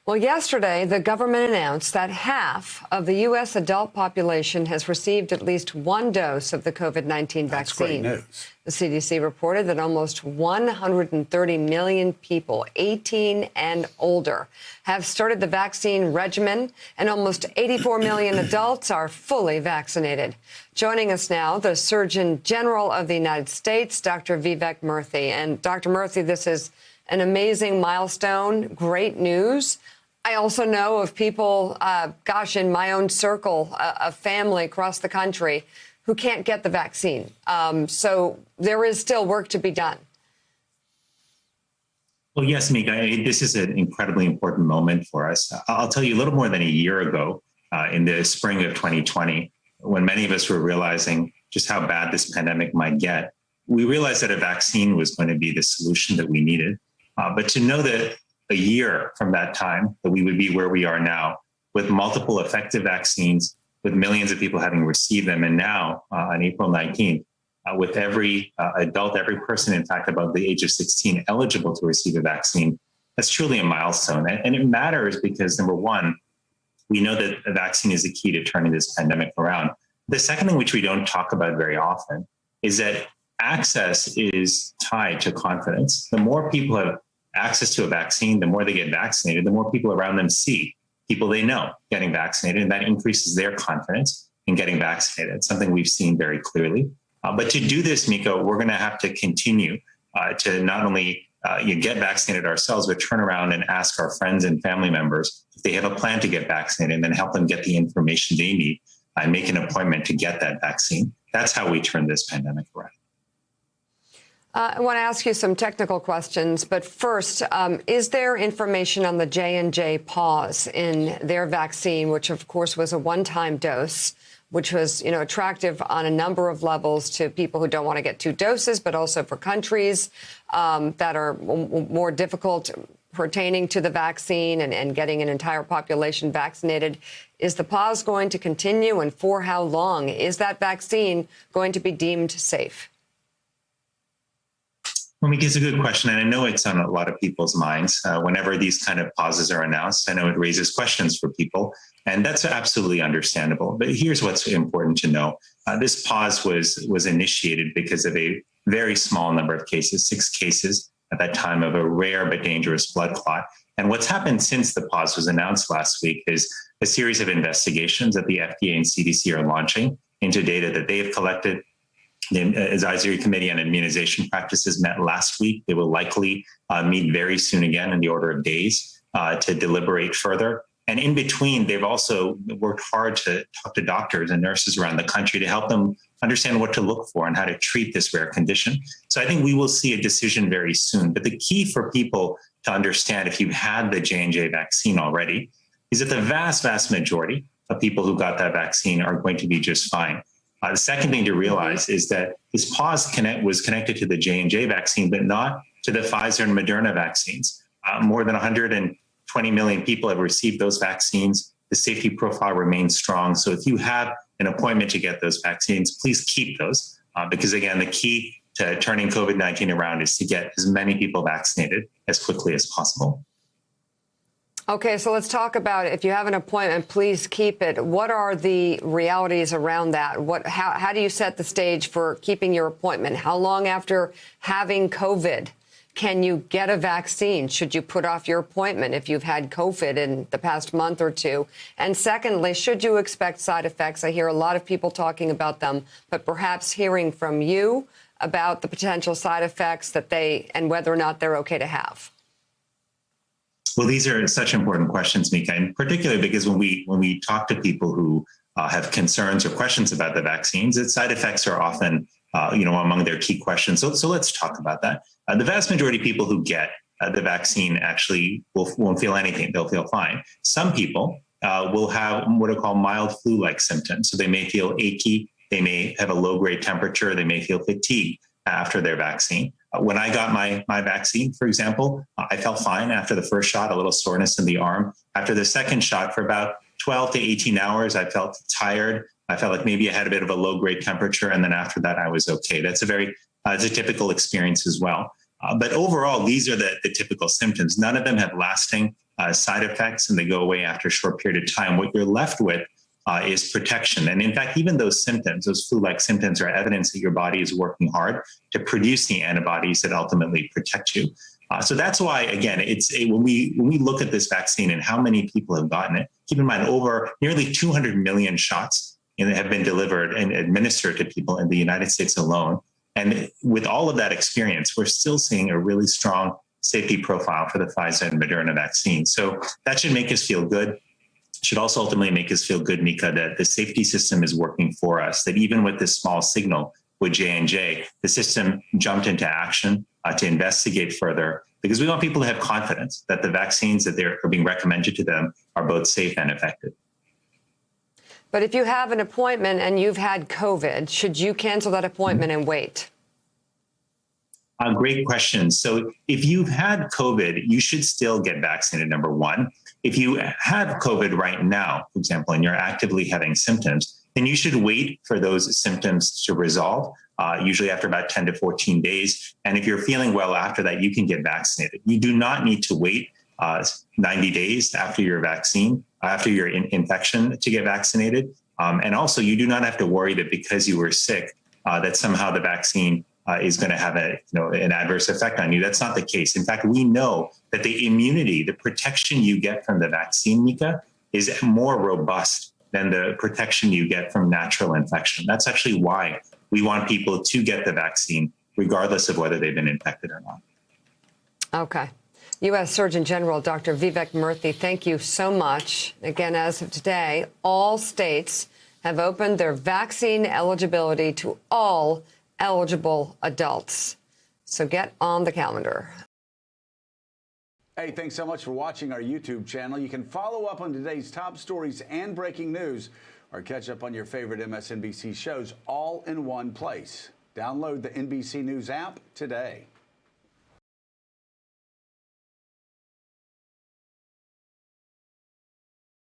Well, yesterday, the government announced that half of the U.S. adult population has received at least one dose of the COVID-19 vaccine. That's great news. The CDC reported that almost 130 million people 18 and older have started the vaccine regimen, and almost 84 million adults are fully vaccinated. Joining us now, the Surgeon General of the United States, Dr. Vivek Murthy. And Dr. Murthy, this is an amazing milestone, great news. I also know of people, in my own circle, a family across the country who can't get the vaccine. So there is still work to be done. Well, yes, Mika, this is an incredibly important moment for us. I'll tell you, a little more than a year ago, in the spring of 2020, when many of us were realizing just how bad this pandemic might get, we realized that a vaccine was going to be the solution that we needed. But to know that a year from that time, that we would be where we are now, with multiple effective vaccines, with millions of people having received them, and now on April 19th, with every adult, every person, in fact, above the age of 16 eligible to receive a vaccine, that's truly a milestone. And it matters because, number one, we know that a vaccine is the key to turning this pandemic around. The second thing, which we don't talk about very often, is that access is tied to confidence. The more people have access to a vaccine, the more they get vaccinated, the more people around them see people they know getting vaccinated, and that increases their confidence in getting vaccinated. It's something we've seen very clearly. But to do this, Mika, we're going to have to continue to not only get vaccinated ourselves, but turn around and ask our friends and family members if they have a plan to get vaccinated, and then help them get the information they need and make an appointment to get that vaccine. That's how we turn this pandemic around. I want to ask you some technical questions, but first, is there information on the J&J pause in their vaccine, which of course was a one-time dose, which was, attractive on a number of levels to people who don't want to get two doses, but also for countries that are more difficult pertaining to the vaccine and getting an entire population vaccinated? Is the pause going to continue, and for how long? Is that vaccine going to be deemed safe? Well, Mika, it's a good question, and I know it's on a lot of people's minds. Whenever these kind of pauses are announced, I know it raises questions for people, and that's absolutely understandable. But here's what's important to know. This pause was initiated because of a very small number of cases, 6 cases at that time, of a rare but dangerous blood clot. And what's happened since the pause was announced last week is a series of investigations that the FDA and CDC are launching into data that they have collected. The Advisory Committee on Immunization Practices met last week. They will likely meet very soon again, in the order of days, to deliberate further. And in between, they've also worked hard to talk to doctors and nurses around the country to help them understand what to look for and how to treat this rare condition. So I think we will see a decision very soon. But the key for people to understand, if you've had the J&J vaccine already, is that the vast, vast majority of people who got that vaccine are going to be just fine. The second thing to realize is that this pause was connected to the J&J vaccine, but not to the Pfizer and Moderna vaccines. More than 120 million people have received those vaccines. The safety profile remains strong. So if you have an appointment to get those vaccines, please keep those, because again, the key to turning COVID-19 around is to get as many people vaccinated as quickly as possible. Okay, so let's talk about, if you have an appointment, please keep it. What are the realities around that? How do you set the stage for keeping your appointment? How long after having COVID can you get a vaccine? Should you put off your appointment if you've had COVID in the past month or two? And secondly, should you expect side effects? I hear a lot of people talking about them, but perhaps hearing from you about the potential side effects and whether or not they're okay to have. Well, these are such important questions, Mika, and particularly because when we talk to people who have concerns or questions about the vaccines, its side effects are often, among their key questions. So let's talk about that. The vast majority of people who get the vaccine actually won't feel anything. They'll feel fine. Some people will have what are called mild flu-like symptoms. So they may feel achy. They may have a low-grade temperature. They may feel fatigued after their vaccine. When I got my vaccine, for example, I felt fine after the first shot, a little soreness in the arm. After the second shot, for about 12 to 18 hours, I felt tired. I felt like maybe I had a bit of a low-grade temperature, and then after that, I was okay. That's a typical experience as well. But overall, these are the typical symptoms. None of them have lasting side effects, and they go away after a short period of time. What you're left with is protection. And in fact, even those symptoms, those flu-like symptoms, are evidence that your body is working hard to produce the antibodies that ultimately protect you. So that's why, again, when we look at this vaccine and how many people have gotten it, keep in mind over nearly 200 million shots have been delivered and administered to people in the United States alone. And with all of that experience, we're still seeing a really strong safety profile for the Pfizer and Moderna vaccine. So that should make us feel good. Should also ultimately make us feel good, Mika, that the safety system is working for us, that even with this small signal with J&J, the system jumped into action to investigate further, because we want people to have confidence that the vaccines that are being recommended to them are both safe and effective. But if you have an appointment and you've had COVID, should you cancel that appointment and wait? Great question. So if you've had COVID, you should still get vaccinated, number one. If you have COVID right now, for example, and you're actively having symptoms, then you should wait for those symptoms to resolve, usually after about 10 to 14 days. And if you're feeling well after that, you can get vaccinated. You do not need to wait 90 days after your vaccine, after your infection to get vaccinated. And also, you do not have to worry that because you were sick, that somehow the vaccine is going to have an adverse effect on you. That's not the case. In fact, we know that the immunity, the protection you get from the vaccine, Mika, is more robust than the protection you get from natural infection. That's actually why we want people to get the vaccine, regardless of whether they've been infected or not. Okay. U.S. Surgeon General Dr. Vivek Murthy, thank you so much. Again, as of today, all states have opened their vaccine eligibility to all eligible adults. So get on the calendar. Hey, thanks so much for watching our YouTube channel. You can follow up on today's top stories and breaking news, or catch up on your favorite MSNBC shows all in one place. Download the NBC News app today.